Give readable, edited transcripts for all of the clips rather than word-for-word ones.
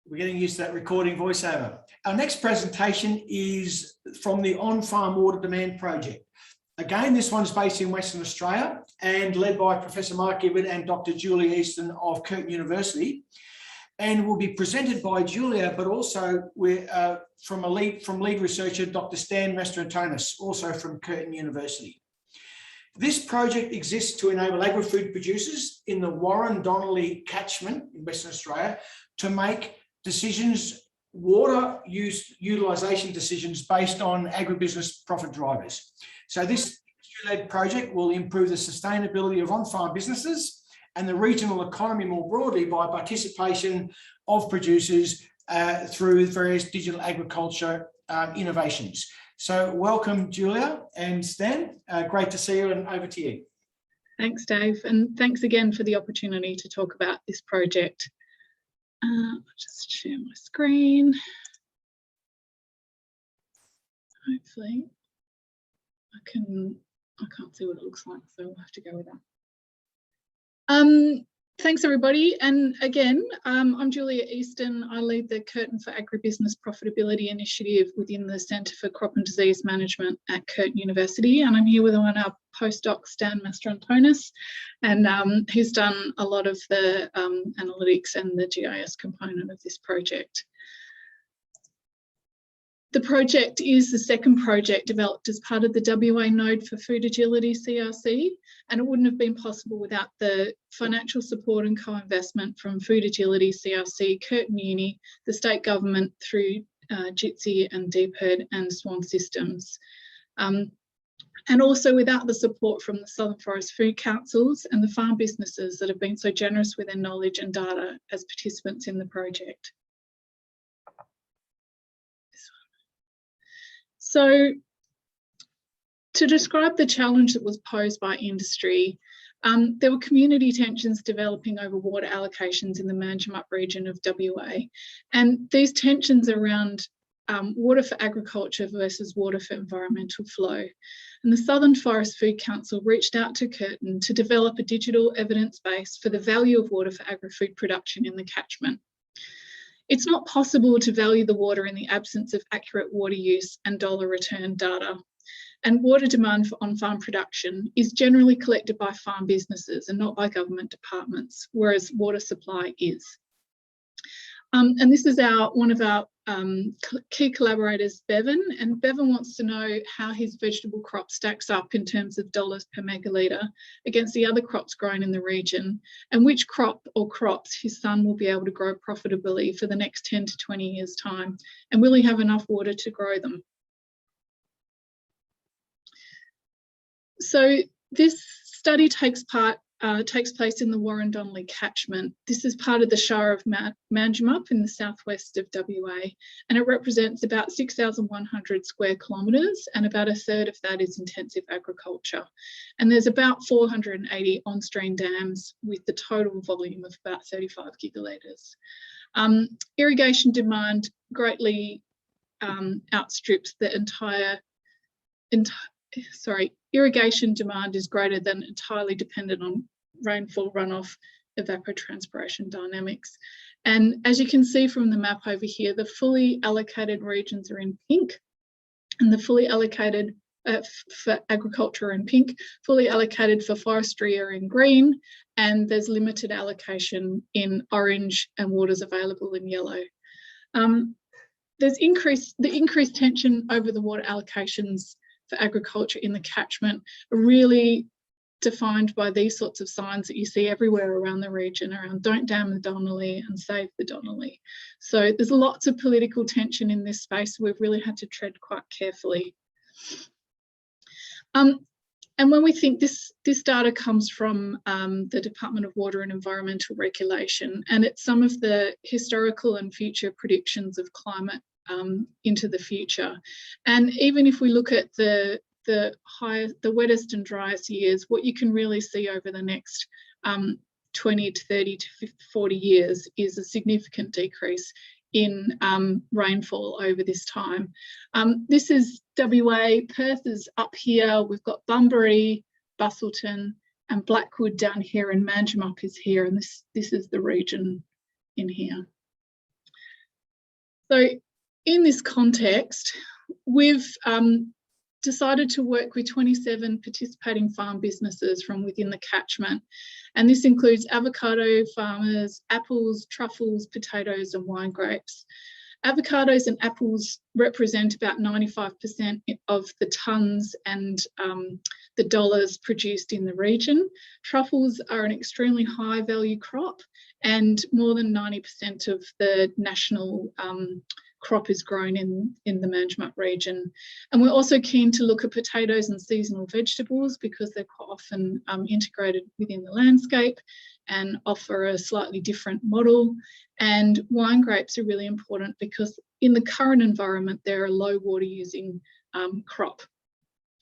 We're getting used to that recording voiceover. Our next presentation is from the On-Farm Water Demand Project. Again, this one's based in Western Australia and led by Professor Mark Gibberd and Dr Julia Easton of Curtin University, and will be presented by Julia, but also from lead researcher Dr Stan Mastrantonis, also from Curtin University. This project exists to enable agri-food producers in the Warren-Donnelly Catchment in Western Australia to make decisions, water use utilisation decisions based on agribusiness profit drivers. So this industry-led project will improve the sustainability of on-farm businesses and the regional economy more broadly by participation of producers through various digital agriculture innovations. So welcome, Julia and Stan. Great to see you, and over to you. Thanks, Dave, and thanks again for the opportunity to talk about this project. I'll just share my screen. Hopefully, I can't see what it looks like, so we'll have to go with that. Thanks, everybody. And again, I'm Julia Easton. I lead the Curtin for Agribusiness Profitability Initiative within the Centre for Crop and Disease Management at Curtin University. And I'm here with one of our postdocs, Stan Mastrantonis, and he's done a lot of the analytics and the GIS component of this project. The project is the second project developed as part of the WA node for Food Agility CRC, and it wouldn't have been possible without the financial support and co-investment from Food Agility CRC, Curtin Uni, the state government through JITSI and DPIRD and Swan Systems. And also without the support from the Southern Forest Food Councils and the farm businesses that have been so generous with their knowledge and data as participants in the project. So to describe the challenge that was posed by industry, there were community tensions developing over water allocations in the Manjimup region of WA. And these tensions around water for agriculture versus water for environmental flow. And the Southern Forest Food Council reached out to Curtin to develop a digital evidence base for the value of water for agri-food production in the catchment. It's not possible to value the water in the absence of accurate water use and dollar return data. And water demand for on-farm production is generally collected by farm businesses and not by government departments, whereas water supply is. And this is one of our key collaborators, Bevan, and Bevan wants to know how his vegetable crop stacks up in terms of dollars per megalitre against the other crops grown in the region, and which crop or crops his son will be able to grow profitably for the next 10 to 20 years' time, and will he have enough water to grow them? So this study takes place in the Warren-Donnelly Catchment. This is part of the Shire of Manjimup in the southwest of WA, and it represents about 6,100 square kilometres, and about a third of that is intensive agriculture. And there's about 480 on-stream dams with the total volume of about 35 gigalitres. Irrigation demand greatly outstrips the irrigation demand is greater than entirely dependent on rainfall runoff evapotranspiration dynamics. And as you can see from the map over here, the fully allocated regions are in pink, and the fully allocated for agriculture are in pink, fully allocated for forestry are in green, and there's limited allocation in orange and waters available in yellow. There's the increased tension over the water allocations for agriculture in the catchment are really defined by these sorts of signs that you see everywhere around the region around "Don't Dam the Donnelly" and "Save the Donnelly." So there's lots of political tension in this space. We've really had to tread quite carefully. And when we think this data comes from the Department of Water and Environmental Regulation, and it's some of the historical and future predictions of climate into the future. And even if we look at the wettest and driest years, what you can really see over the next 20 to 30 to 40 years is a significant decrease in rainfall over this time. This is WA, Perth is up here, we've got Bunbury, Busselton and Blackwood down here, and Manjimup is here, and this is the region in here. So in this context, we've decided to work with 27 participating farm businesses from within the catchment. And this includes avocado farmers, apples, truffles, potatoes, and wine grapes. Avocados and apples represent about 95% of the tonnes and the dollars produced in the region. Truffles are an extremely high value crop, and more than 90% of the national crop is grown in the Manjimup region. And we're also keen to look at potatoes and seasonal vegetables because they're quite often integrated within the landscape and offer a slightly different model. And wine grapes are really important because in the current environment, they're a low water using crop.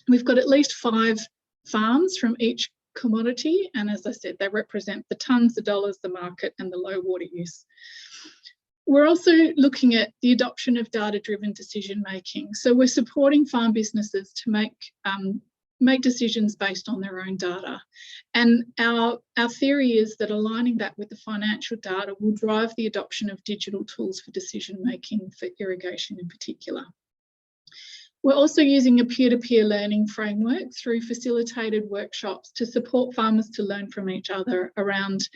We've got at least 5 farms from each commodity. And as I said, they represent the tonnes, the dollars, the market, and the low water use. We're also looking at the adoption of data-driven decision making. So we're supporting farm businesses to make decisions based on their own data. And our theory is that aligning that with the financial data will drive the adoption of digital tools for decision making for irrigation in particular. We're also using a peer-to-peer learning framework through facilitated workshops to support farmers to learn from each other around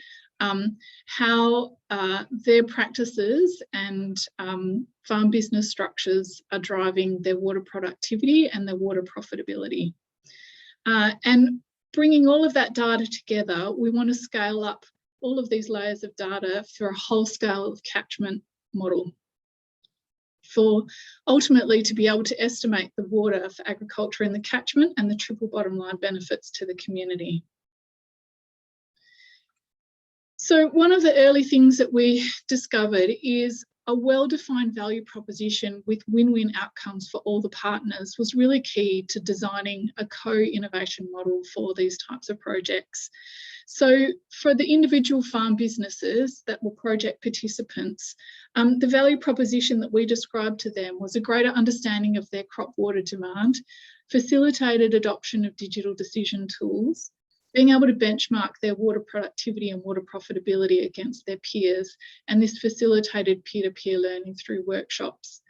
how their practices and farm business structures are driving their water productivity and their water profitability. And bringing all of that data together, we want to scale up all of these layers of data for a whole scale of catchment model, for ultimately to be able to estimate the water for agriculture in the catchment and the triple bottom line benefits to the community. So one of the early things that we discovered is a well-defined value proposition with win-win outcomes for all the partners was really key to designing a co-innovation model for these types of projects. So for the individual farm businesses that were project participants, the value proposition that we described to them was a greater understanding of their crop water demand, facilitated adoption of digital decision tools, being able to benchmark their water productivity and water profitability against their peers, and this facilitated peer-to-peer learning through workshops.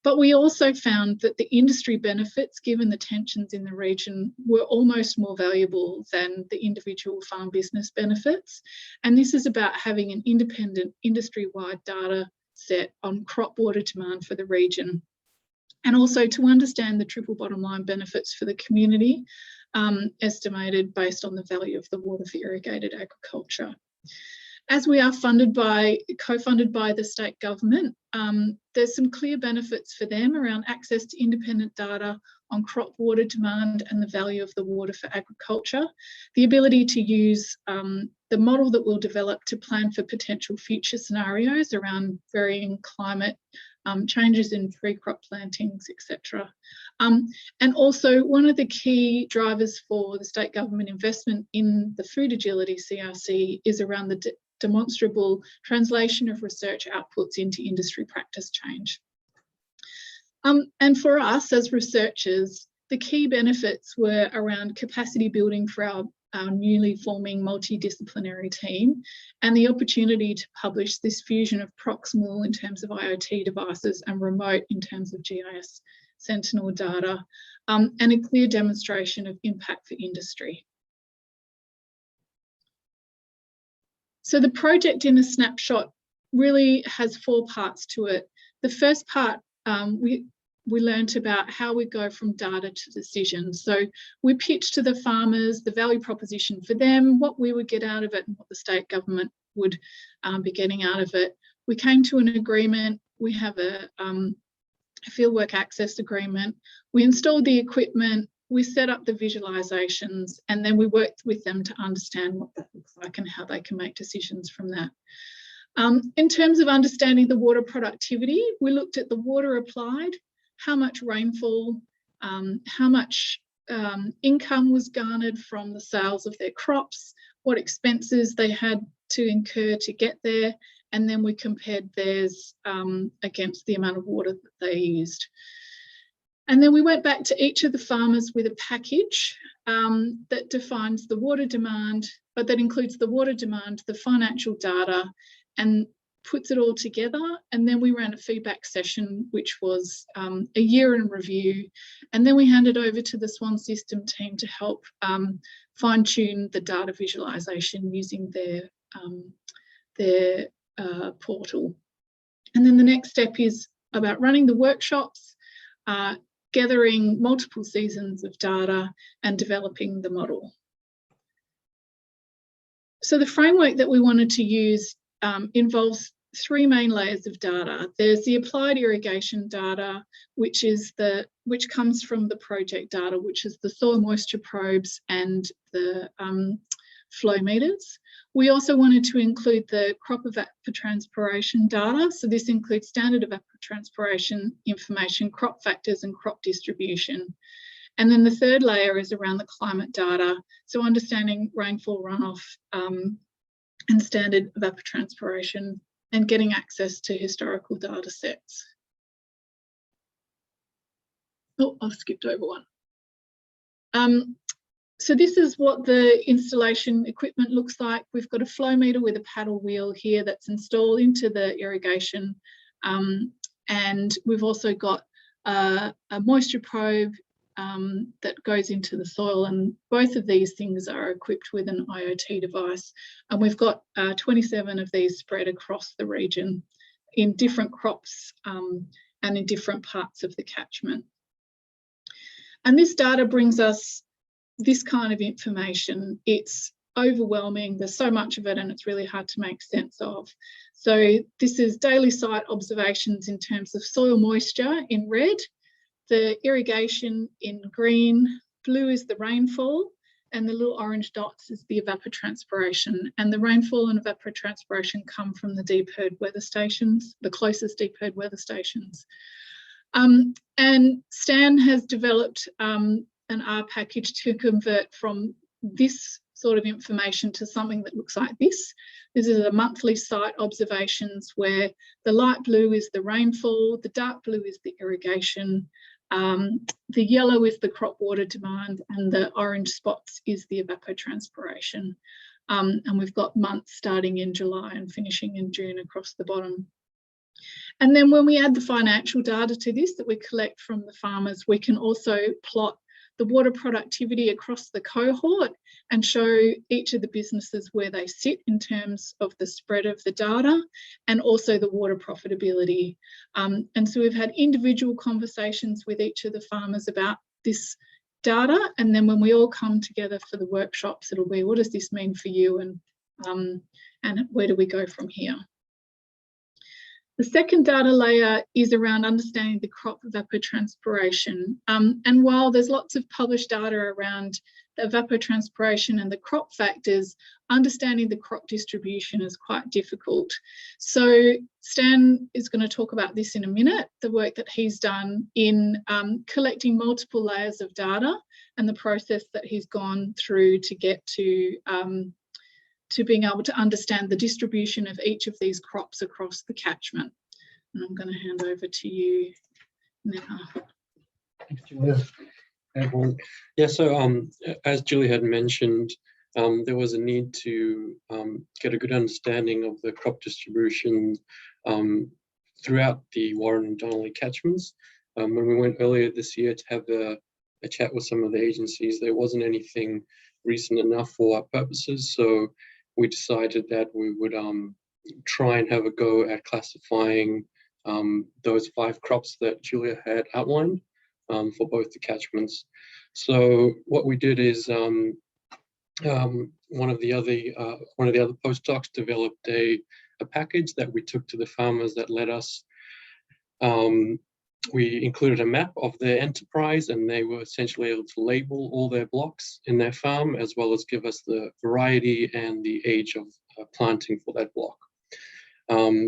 But we also found that the industry benefits, given the tensions in the region, were almost more valuable than the individual farm business benefits. And this is about having an independent industry-wide data set on crop water demand for the region, and also to understand the triple bottom line benefits for the community, estimated based on the value of the water for irrigated agriculture. As we are co-funded by the state government, there's some clear benefits for them around access to independent data on crop water demand and the value of the water for agriculture, the ability to use the model that we'll develop to plan for potential future scenarios around varying climate, changes in tree crop plantings, etc. And also one of the key drivers for the state government investment in the Food Agility CRC is around the demonstrable translation of research outputs into industry practice change. And for us as researchers, the key benefits were around capacity building for our newly forming multidisciplinary team, and the opportunity to publish this fusion of proximal in terms of IoT devices and remote in terms of GIS Sentinel data, and a clear demonstration of impact for industry. So the project in a snapshot really has 4 parts to it. The first part, we learned about how we go from data to decisions. So we pitched to the farmers the value proposition for them, what we would get out of it and what the state government would be getting out of it. We came to an agreement. We have a fieldwork access agreement. We installed the equipment. We set up the visualizations, and then we worked with them to understand what that looks like and how they can make decisions from that. In terms of understanding the water productivity, we looked at the water applied, how much rainfall, how much income was garnered from the sales of their crops, what expenses they had to incur to get there, and then we compared theirs against the amount of water that they used. And then we went back to each of the farmers with a package that defines the water demand, but that includes the water demand, the financial data, and puts it all together, and then we ran a feedback session, which was a year in review, and then we handed over to the Swan System team to help fine-tune the data visualization using their portal. And then the next step is about running the workshops, gathering multiple seasons of data, and developing the model. So the framework that we wanted to use involves three main layers of data. There's the applied irrigation data, which comes from the project data, which is the soil moisture probes and the flow meters. We also wanted to include the crop evapotranspiration data. So this includes standard evapotranspiration information, crop factors, and crop distribution. And then the third layer is around the climate data. So understanding rainfall runoff and standard evapotranspiration, and getting access to historical data sets. Oh, I've skipped over one. So this is what the installation equipment looks like. We've got a flow meter with a paddle wheel here that's installed into the irrigation. And we've also got a moisture probe that goes into the soil, and both of these things are equipped with an IoT device, and we've got 27 of these spread across the region in different crops and in different parts of the catchment. And this data brings us this kind of information. It's overwhelming, there's so much of it, and it's really hard to make sense of. So this is daily site observations in terms of soil moisture in red, the irrigation in green, blue is the rainfall, and the little orange dots is the evapotranspiration. And the rainfall and evapotranspiration come from the deep herd weather stations, the closest deep herd weather stations. And Stan has developed an R package to convert from this sort of information to something that looks like this. This is a monthly site observations where the light blue is the rainfall, the dark blue is the irrigation, the yellow is the crop water demand, and the orange spots is the evapotranspiration. And we've got months starting in July and finishing in June across the bottom. And then when we add the financial data to this that we collect from the farmers, we can also plot the water productivity across the cohort and show each of the businesses where they sit in terms of the spread of the data, and also the water profitability. And so we've had individual conversations with each of the farmers about this data, and then when we all come together for the workshops, it'll be, what does this mean for you, and where do we go from here? The second data layer is around understanding the crop evapotranspiration. And while there's lots of published data around the evapotranspiration and the crop factors, understanding the crop distribution is quite difficult. So Stan is going to talk about this in a minute, the work that he's done in collecting multiple layers of data and the process that he's gone through to get to being able to understand the distribution of each of these crops across the catchment. And I'm going to hand over to you now. Thanks, Julia. Everyone. Yeah, so as Julia had mentioned, there was a need to get a good understanding of the crop distribution throughout the Warren-Donnelly catchments. When we went earlier this year to have a chat with some of the agencies, there wasn't anything recent enough for our purposes, so we decided that we would try and have a go at classifying those 5 crops that Julia had outlined for both the catchments. So what we did is one of the other postdocs developed a package that we took to the farmers that let us. We included a map of their enterprise, and they were essentially able to label all their blocks in their farm, as well as give us the variety and the age of planting for that block.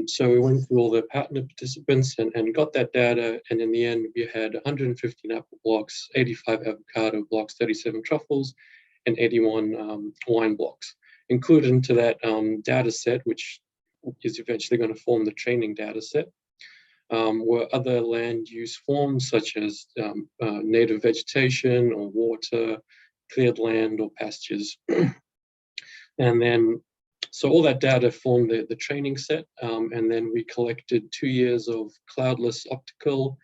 So we went through all the partner participants and got that data, and in the end we had 115 apple blocks, 85 avocado blocks, 37 truffles, and 81 wine blocks. Included into that data set, which is eventually going to form the training data set, were other land use forms such as native vegetation or water, cleared land or pastures. And then So all that data formed the training set, and then we collected 2 years of cloudless optical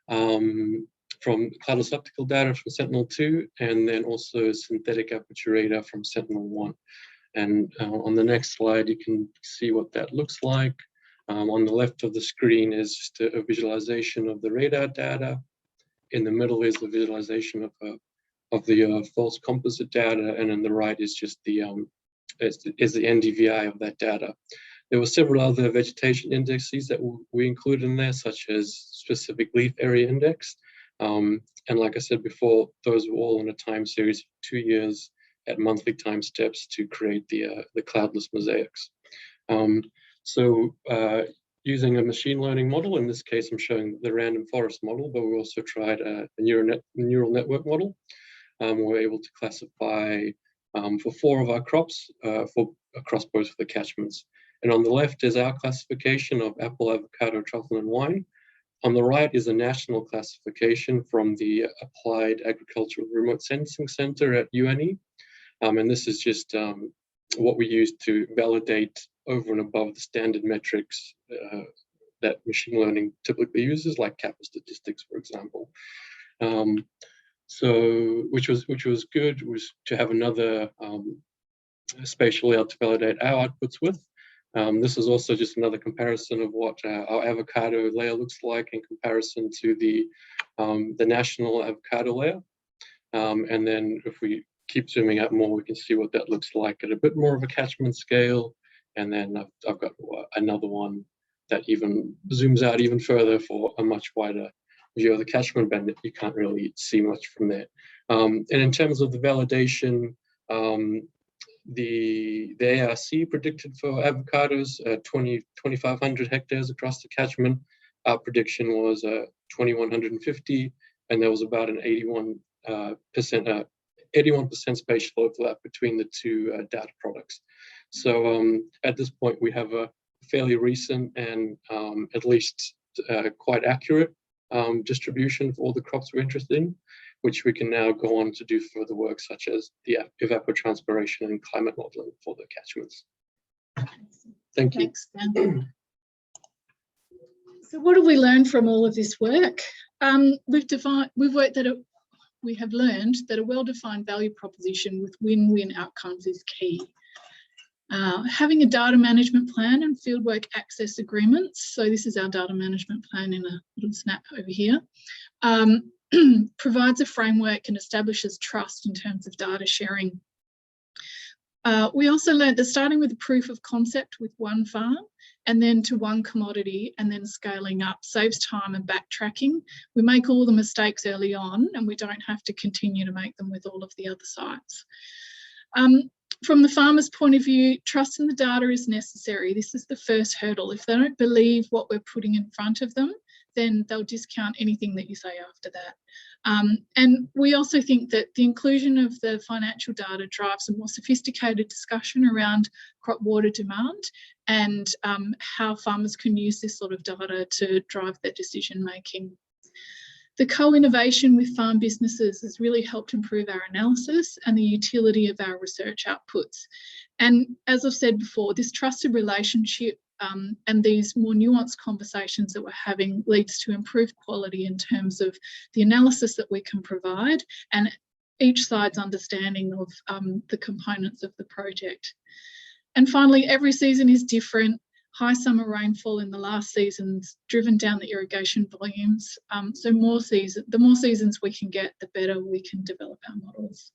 data from Sentinel-2, and then also synthetic aperture radar from Sentinel-1. And on the next slide, you can see what that looks like. On the left of the screen is just a visualization of the radar data. In the middle is the visualization of the false composite data, and on the right is just the NDVI of that data. There were several other vegetation indexes that we included in there, such as specific leaf area index. And like I said before, those were all in a time series of 2 years at monthly time steps to create the cloudless mosaics. Using a machine learning model, in this case, I'm showing the random forest model, but we also tried a neural network model. We were able to classify for 4 of our crops across both of the catchments. And on the left is our classification of apple, avocado, truffle, and wine. On the right is a national classification from the Applied Agricultural Remote Sensing Center at UNE. And this is just what we use to validate over and above the standard metrics that machine learning typically uses, like kappa statistics, for example. Which was good, was to have another spatial layout to validate our outputs with. This is also just another comparison of what our avocado layer looks like in comparison to the national avocado layer. And then if we keep zooming out more, we can see what that looks like at a bit more of a catchment scale. And then I've got another one that even zooms out even further for a much wider view of the catchment band that you can't really see much from there. And in terms of the validation, the ARC predicted for avocados 2,500 hectares across the catchment. Our prediction was 2,150, and there was about an 81% spatial overlap between the two data products. So at this point, we have a fairly recent and at least quite accurate distribution for all the crops we're interested in, which we can now go on to do further work, such as the evapotranspiration and climate modeling for the catchments. Thank you. Thanks, Dan. So what have we learned from all of this work? We have learned that a well-defined value proposition with win-win outcomes is key. Having a data management plan and fieldwork access agreements, so this is our data management plan in a little snap over here, provides a framework and establishes trust in terms of data sharing. We also learned that starting with a proof of concept with one farm and then to one commodity and then scaling up saves time and backtracking. We make all the mistakes early on and we don't have to continue to make them with all of the other sites. From the farmer's point of view, trust in the data is necessary. This is the first hurdle. If they don't believe what we're putting in front of them, then they'll discount anything that you say after that. And we also think that the inclusion of the financial data drives a more sophisticated discussion around crop water demand and how farmers can use this sort of data to drive their decision making. The co-innovation with farm businesses has really helped improve our analysis and the utility of our research outputs. And as I've said before, this trusted relationship and these more nuanced conversations that we're having leads to improved quality in terms of the analysis that we can provide and each side's understanding of the components of the project. And finally, every season is different. High summer rainfall in the last season's driven down the irrigation volumes. So the more seasons we can get, the better we can develop our models.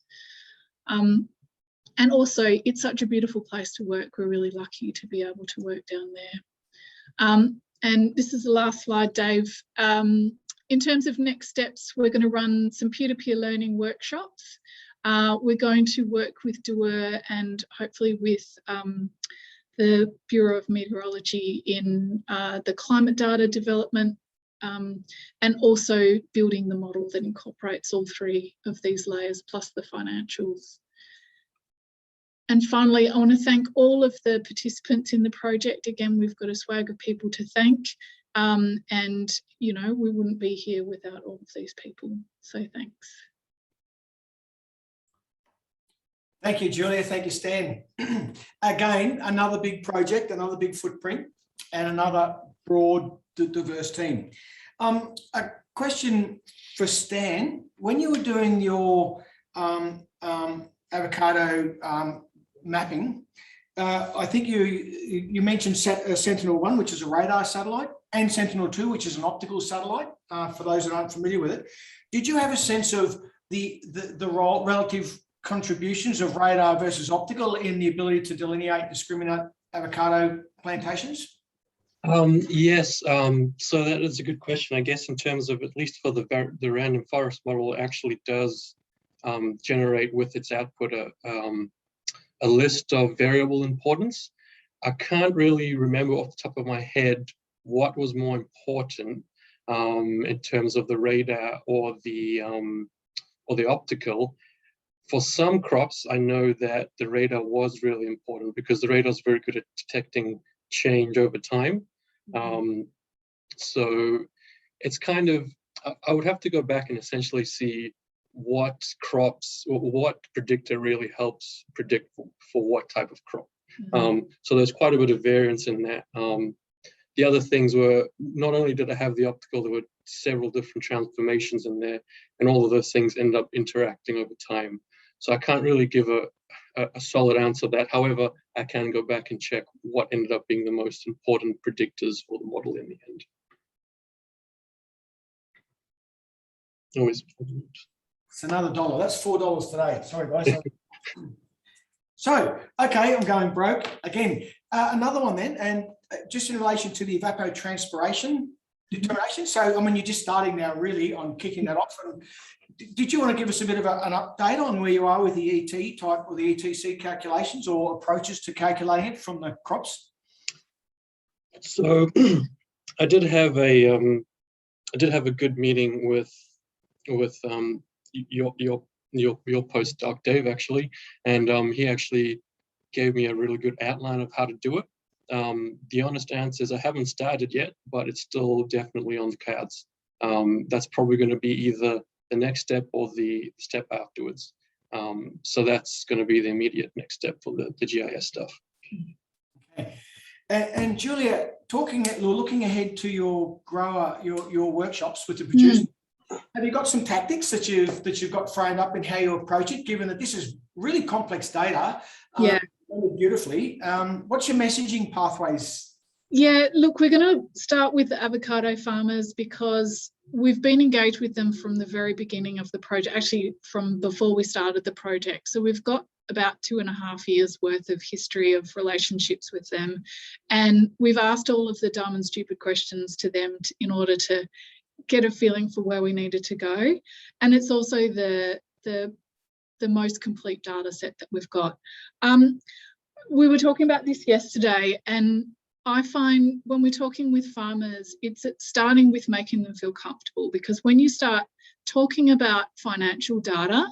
And also, it's such a beautiful place to work. We're really lucky to be able to work down there. And this is the last slide, Dave. In terms of next steps, we're going to run some peer-to-peer learning workshops. We're going to work with DOER and hopefully with the Bureau of Meteorology in the climate data development and also building the model that incorporates all 3 of these layers plus the financials. And finally, I want to thank all of the participants in the project. Again, we've got a swag of people to thank and, you know, we wouldn't be here without all of these people. So thanks. Thank you, Julia. Thank you, Stan. Again, another big project, another big footprint, and another broad, diverse team. A question for Stan. When you were doing your avocado mapping, I think you mentioned Sentinel-1, which is a radar satellite, and Sentinel-2, which is an optical satellite, for those that aren't familiar with it. Did you have a sense of the relative contributions of radar versus optical in the ability to delineate and discriminate avocado plantations? Yes, so that is a good question. I guess in terms of, at least for the random forest model, it actually does generate with its output a list of variable importance. I can't really remember off the top of my head what was more important in terms of the radar or the optical. For some crops, I know that the radar was really important because the radar is very good at detecting change over time. So it's kind of, I would have to go back and essentially see what crops or what predictor really helps predict for what type of crop. So there's quite a bit of variance in that. The other things were, not only did I have the optical, there were several different transformations in there, and all of those things end up interacting over time. So I can't really give a solid answer to that. However, I can go back and check what ended up being the most important predictors for the model in the end. Always. It's another $1. That's $4 today. Sorry, guys. So, okay, I'm going broke again. Another one then, and just in relation to the evapotranspiration determination. So, I mean, you're just starting now really on kicking that off. And did you want to give us a bit of an update on where you are with the ET type or the ETC calculations or approaches to calculating it from the crops? So, I did have a good meeting with your postdoc Dave actually, and he actually gave me a really good outline of how to do it. The honest answer is I haven't started yet, but it's still definitely on the cards. That's probably going to be either the next step or the step afterwards. So that's going to be the immediate next step for the GIS stuff. Okay. And Julia, looking ahead to your workshops with the producers, have you got some tactics that you've got framed up in how you approach it, given that this is really complex data? Yeah. Beautifully. What's your messaging pathways? Yeah, look, we're going to start with the avocado farmers because we've been engaged with them from the very beginning of the project, actually from before we started the project. So we've got about 2.5 years worth of history of relationships with them. And we've asked all of the dumb and stupid questions to them in order to get a feeling for where we needed to go. And it's also the most complete data set that we've got. We were talking about this yesterday, and I find when we're talking with farmers, it's starting with making them feel comfortable, because when you start talking about financial data,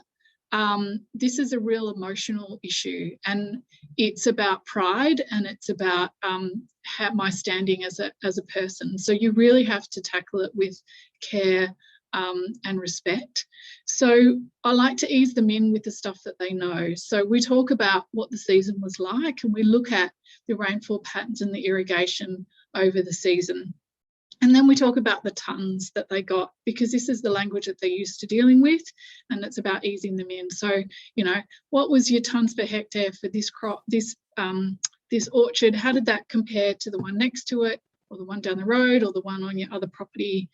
this is a real emotional issue, and it's about pride, and it's about my standing as a person. So you really have to tackle it with care and respect. So I like to ease them in with the stuff that they know. So we talk about what the season was like, and we look at the rainfall patterns and the irrigation over the season. And then we talk about the tonnes that they got, because this is the language that they're used to dealing with, and it's about easing them in. So, what was your tonnes per hectare for this crop, this orchard? How did that compare to the one next to it, or the one down the road, or the one on your other property?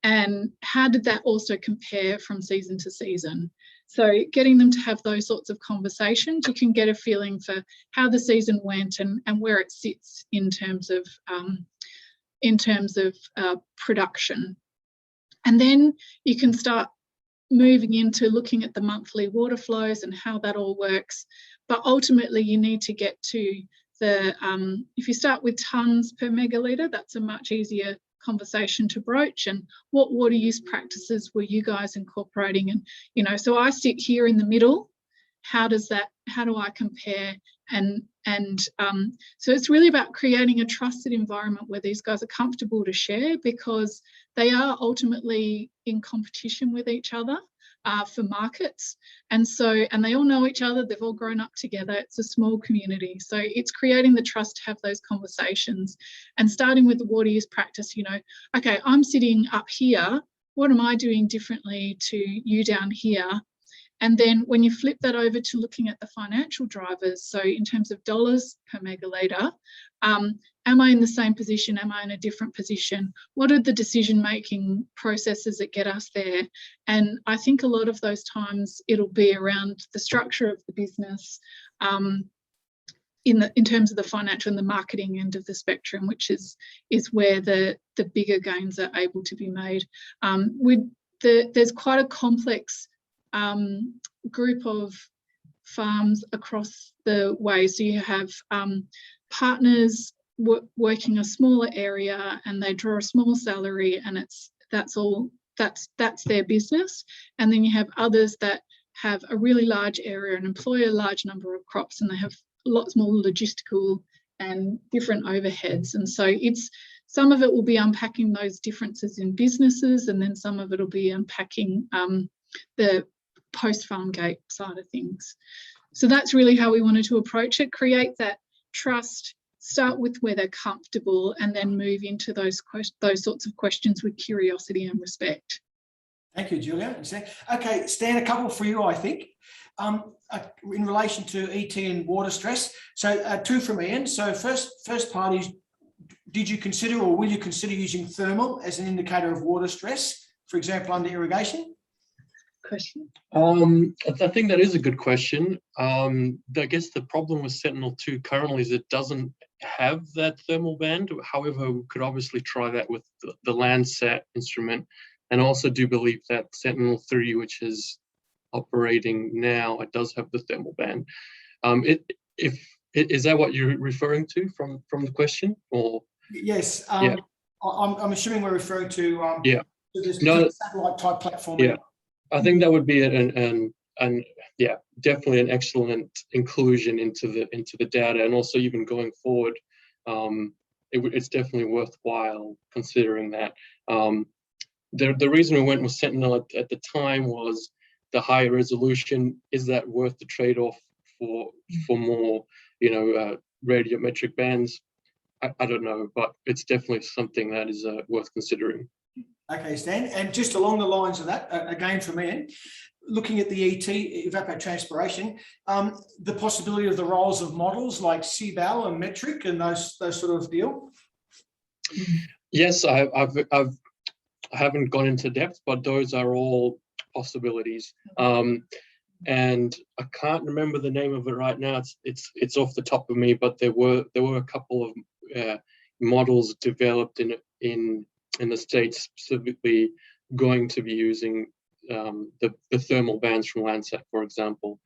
And how did that also compare from season to season? So getting them to have those sorts of conversations, you can get a feeling for how the season went and where it sits in terms of production. And then you can start moving into looking at the monthly water flows and how that all works. But ultimately you need to get to if you start with tonnes per megalitre, that's a much easier conversation to broach. And what water use practices were you guys incorporating? And so I sit here in the middle. How do I compare? And so it's really about creating a trusted environment where these guys are comfortable to share, because they are ultimately in competition with each other. for markets. And they all know each other, they've all grown up together. It's a small community. So it's creating the trust to have those conversations and starting with the water use practice, okay, I'm sitting up here. What am I doing differently to you down here? And then when you flip that over to looking at the financial drivers, so in terms of dollars per megalitre, am I in the same position? Am I in a different position? What are the decision-making processes that get us there? And I think a lot of those times it'll be around the structure of the business, in terms of the financial and the marketing end of the spectrum, which is where the bigger gains are able to be made. There's quite a complex group of farms across the way. So you have partners working a smaller area and they draw a small salary, and that's their business. And then you have others that have a really large area and employ a large number of crops, and they have lots more logistical and different overheads. And so some of it will be unpacking those differences in businesses, and then some of it will be unpacking the post-farm gate side of things. So that's really how we wanted to approach it, create that trust, start with where they're comfortable, and then move into those sorts of questions with curiosity and respect. Thank you, Julia. Okay, Stan, a couple for you, I think, in relation to ET and water stress. So two from Ian. So first part is, did you consider or will you consider using thermal as an indicator of water stress, for example, under irrigation? Question. I think that is a good question. I guess the problem with Sentinel-2 currently is it doesn't have that thermal band. However, we could obviously try that with the Landsat instrument, and also do believe that Sentinel-3, which is operating now, it does have the thermal band. Is that what you're referring to from the question, or? Yes. Yeah. I'm assuming we're referring to this satellite type platform. Yeah. I think that would be definitely an excellent inclusion into the data, and also even going forward, it's definitely worthwhile considering that. The reason we went with Sentinel at the time was the higher resolution. Is that worth the trade-off for more, radiometric bands? I don't know, but it's definitely something that is worth considering. Okay, Stan, and just along the lines of that, again from Ian, looking at the ET, evapotranspiration, the possibility of the roles of models like CBAL and metric and those sort of deal? Yes, I haven't gone into depth, but those are all possibilities. And I can't remember the name of it right now. It's off the top of me, but there were a couple of models developed in the States specifically going to be using the thermal bands from Landsat, for example.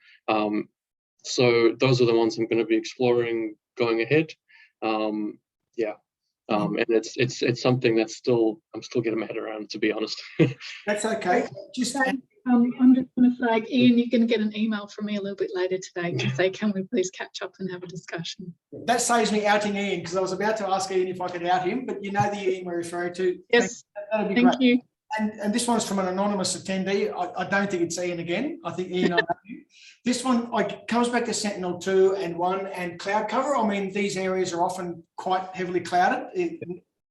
So those are the ones I'm going to be exploring going ahead. And it's something that's I'm still getting my head around, to be honest. That's okay. I'm just going to flag, Ian, you're going to get an email from me a little bit later today to say, can we please catch up and have a discussion? That saves me outing Ian, because I was about to ask Ian if I could out him, but you know the Ian we're referring to. Yes, that'd be thank great. you. And this one's from an anonymous attendee. I don't think it's Ian again. I think Ian, I know you. This one comes back to Sentinel-2 and 1 and cloud cover. I mean, these areas are often quite heavily clouded.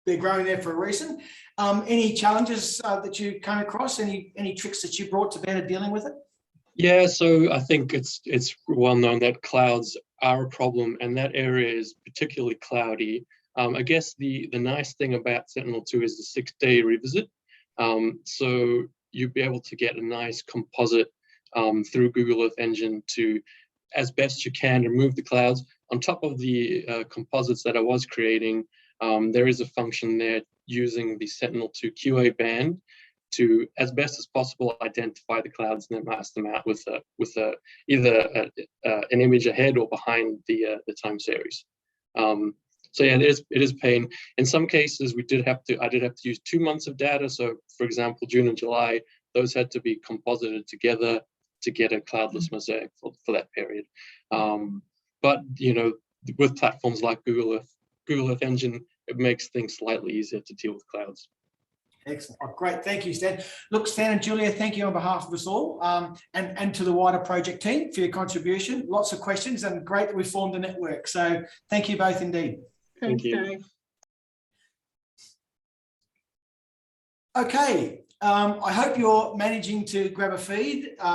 They're growing there for a reason. Any challenges that you came across? Any tricks that you brought to bear dealing with it? Yeah, so I think it's well known that clouds are a problem, and that area is particularly cloudy. I guess the nice thing about Sentinel-2 is the 6-day revisit. So you'd be able to get a nice composite through Google Earth Engine to, as best you can, remove the clouds. On top of the composites that I was creating, there is a function there using the Sentinel-2 QA band to, as best as possible, identify the clouds and then mask them out with either an image ahead or behind the time series. So yeah, it is pain. In some cases, I did have to use 2 months of data. So for example, June and July, those had to be composited together to get a cloudless mosaic for that period. But with platforms like Google Earth Engine, it makes things slightly easier to deal with clouds. Excellent. Oh, great. Thank you, Stan. Look, Stan and Julia, thank you on behalf of us all, and to the wider project team for your contribution. Lots of questions, and great that we formed a network. So thank you both indeed. Thanks, Thank you. Dave. Okay. I hope you're managing to grab a feed.